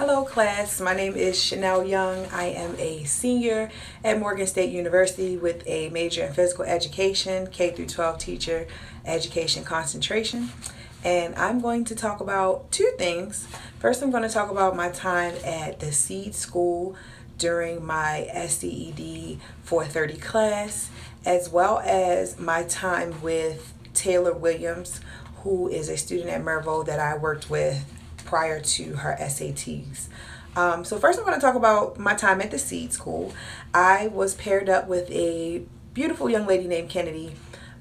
Hello class, my name is Chanel Young. I am a senior at Morgan State University with a major in physical education, K through 12 teacher education concentration. And I'm going to talk about two things. First, I'm going to talk about my time at the SCED school during my SCED 430 class, as well as my time with Taylor Williams, who is a student at Mervo that I worked with prior to her SATs. So first I'm going to talk about my time at the SCED school. I was paired up with a beautiful young lady named Kennedy.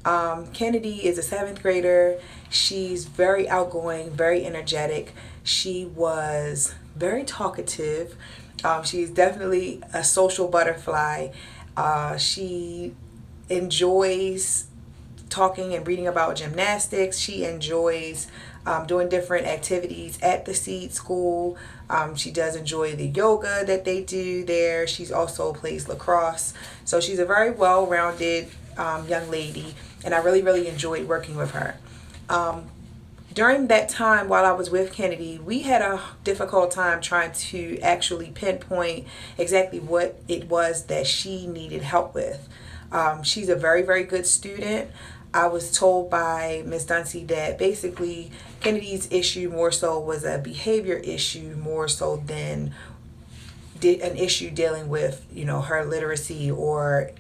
Kennedy is a 7th grader. She's very outgoing, very energetic. She was very talkative. She's definitely a social butterfly. She enjoys talking and reading about gymnastics. She enjoys doing different activities at the SCED school. She does enjoy the yoga that they do there. She's also plays lacrosse. So she's a very well-rounded young lady, and I really enjoyed working with her. During that time while I was with Kennedy, we had a difficult time trying to actually pinpoint exactly what it was that she needed help with. She's a very good student. I was told by Ms. Duncey that basically Kennedy's issue more so was a behavior issue more so than an issue dealing with, her literacy or,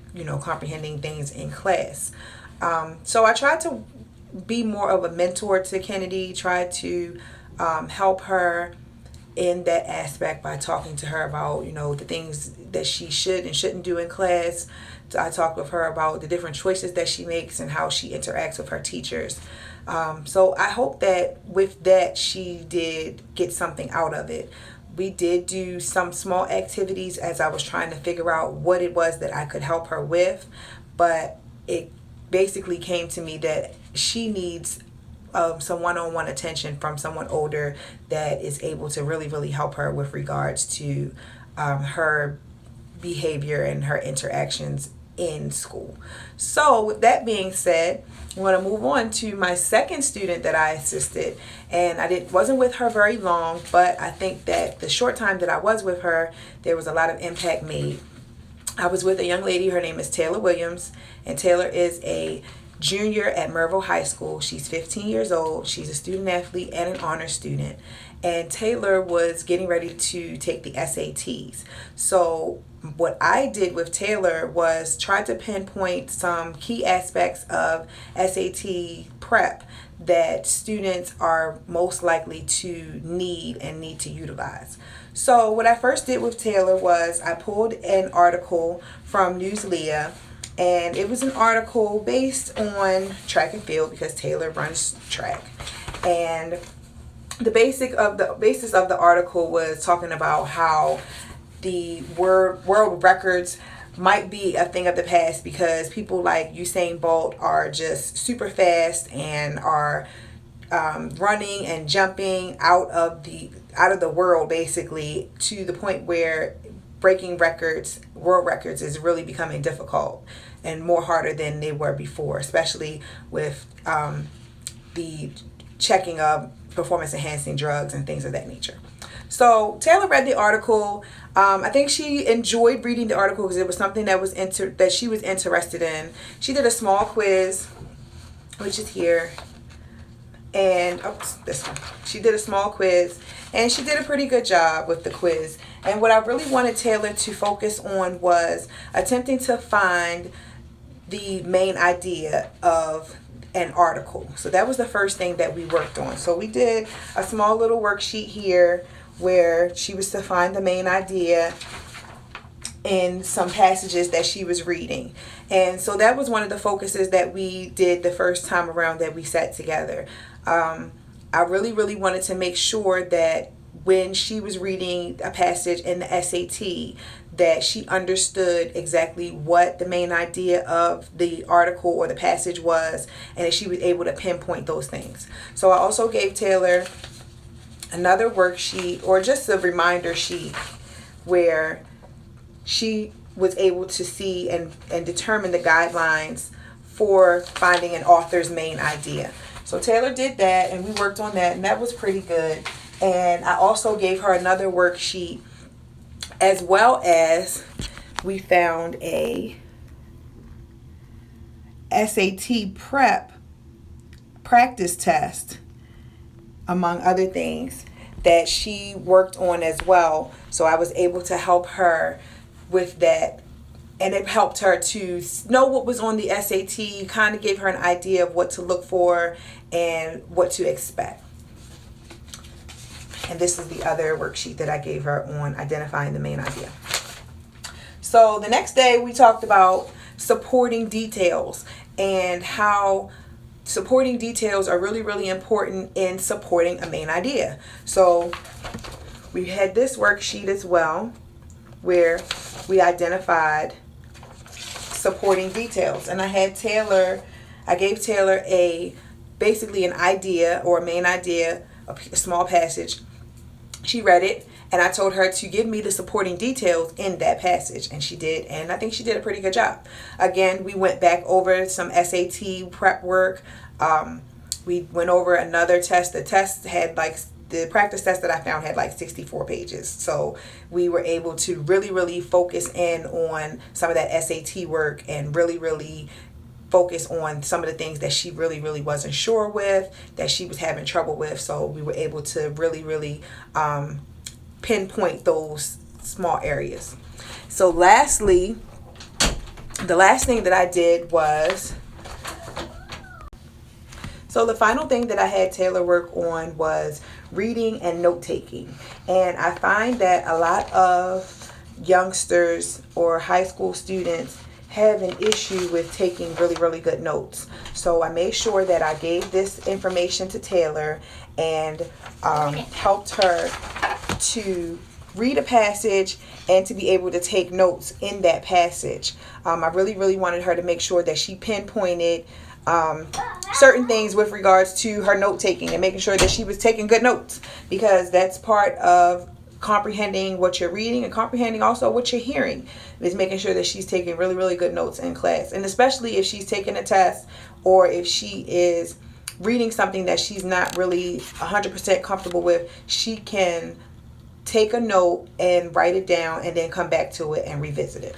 comprehending things in class. So I tried to be more of a mentor to Kennedy, tried to help her in that aspect by talking to her about, the things that she should and shouldn't do in class. I talked with her about the different choices that she makes and how she interacts with her teachers. So I hope that with that she did get something out of it. We did do some small activities as I was trying to figure out what it was that I could help her with, but it basically came to me that she needs some one-on-one attention from someone older that is able to really help her with regards to her behavior and her interactions in school. So with that being said, I'm going to move on to my second student that I assisted, and wasn't with her very long, but I think that the short time that I was with her, there was a lot of impact made. I was with a young lady. Her name is Taylor Williams, and Taylor is a junior at Mervo High School. She's 15 years old. She's a student athlete and an honor student. And Taylor was getting ready to take the SATs. So what I did with Taylor was try to pinpoint some key aspects of SAT prep that students are most likely to need to utilize. So what I first did with Taylor was I pulled an article from Newsleah, and it was an article based on track and field because Taylor runs track. And the basis of the article was talking about how the world records might be a thing of the past because people like Usain Bolt are just super fast and are running and jumping out of the world basically to the point where breaking world records is really becoming difficult and more harder than they were before, especially with the checking of performance enhancing drugs and things of that nature. So Taylor read the article. I think she enjoyed reading the article because it was something that she was interested in. She did a small quiz, which is here. And this one. She did a small quiz, and she did a pretty good job with the quiz. And what I really wanted Taylor to focus on was attempting to find the main idea of an article. So that was the first thing that we worked on. So we did a small little worksheet here where she was to find the main idea in some passages that she was reading. And so that was one of the focuses that we did the first time around that we sat together. I really wanted to make sure that when she was reading a passage in the SAT that she understood exactly what the main idea of the article or the passage was, and that she was able to pinpoint those things. So I also gave Taylor another worksheet or just a reminder sheet where she was able to see and determine the guidelines for finding an author's main idea. So Taylor did that, and we worked on that, and that was pretty good. And I also gave her another worksheet, as well as we found a SAT prep practice test, among other things, that she worked on as well. So I was able to help her with that, and it helped her to know what was on the SAT, kind of gave her an idea of what to look for and what to expect. And this is the other worksheet that I gave her on identifying the main idea. So the next day we talked about supporting details and how supporting details are really, really important in supporting a main idea. So we had this worksheet as well where we identified supporting details. And I gave Taylor basically an idea or a main idea, a small passage. She read it, and I told her to give me the supporting details in that passage, and she did, and I think she did a pretty good job. Again, we went back over some SAT prep work. We went over another test. The test had the practice test that I found had 64 pages. So we were able to really, really focus in on some of that SAT work and really, really focus on some of the things that she really, really wasn't sure with, that she was having trouble with. So we were able to really, really pinpoint those small areas. So lastly, the last thing that I did was, so the final thing that I had Taylor work on was reading and note-taking. And I find that a lot of youngsters or high school students have an issue with taking really, really good notes. So I made sure that I gave this information to Taylor and helped her to read a passage and to be able to take notes in that passage. I really, really wanted her to make sure that she pinpointed certain things with regards to her note taking and making sure that she was taking good notes, because that's part of comprehending what you're reading and comprehending also what you're hearing, is making sure that she's taking really, really good notes in class. And especially if she's taking a test or if she is reading something that she's not really 100% comfortable with, she can take a note and write it down and then come back to it and revisit it.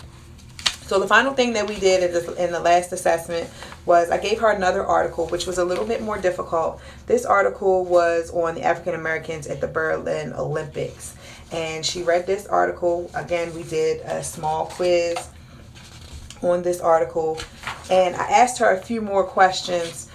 So the final thing that we did in the last assessment was I gave her another article, which was a little bit more difficult. This article was on the African Americans at the Berlin Olympics. And she read this article. Again, we did a small quiz on this article. And I asked her a few more questions,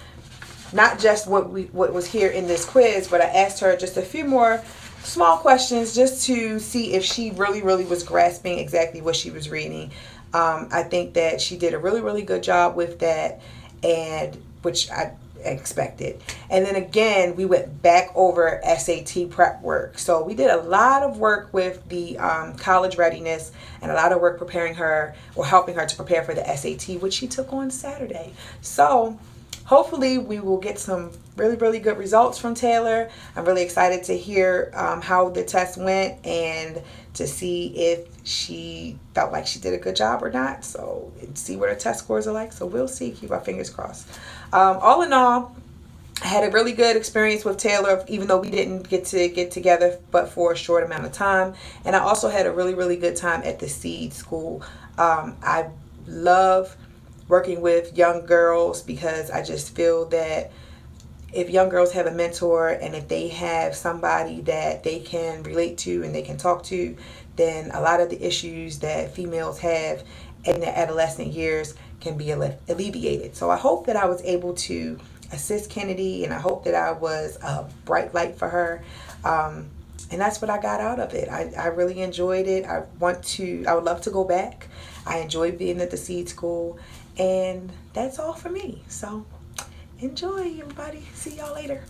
not just what was here in this quiz, but I asked her just a few more small questions just to see if she really, really was grasping exactly what she was reading. I think that she did a really, really good job with that, and which I expected. And then again, we went back over SAT prep work. So we did a lot of work with the college readiness and a lot of work preparing her or helping her to prepare for the SAT, which she took on Saturday. So hopefully we will get some really, really good results from Taylor. I'm really excited to hear how the test went and to see if she felt like she did a good job or not. So see what her test scores are like. So we'll see. Keep our fingers crossed. All in all, I had a really good experience with Taylor, even though we didn't get together but for a short amount of time. And I also had a really, really good time at the SCED school. I love working with young girls because I just feel that if young girls have a mentor and if they have somebody that they can relate to and they can talk to, then a lot of the issues that females have in their adolescent years can be alleviated. So I hope that I was able to assist Kennedy, and I hope that I was a bright light for her. And that's what I got out of it. I really enjoyed it. I would love to go back. I enjoyed being at the SCED school, and that's all for me. So enjoy, everybody. See y'all later.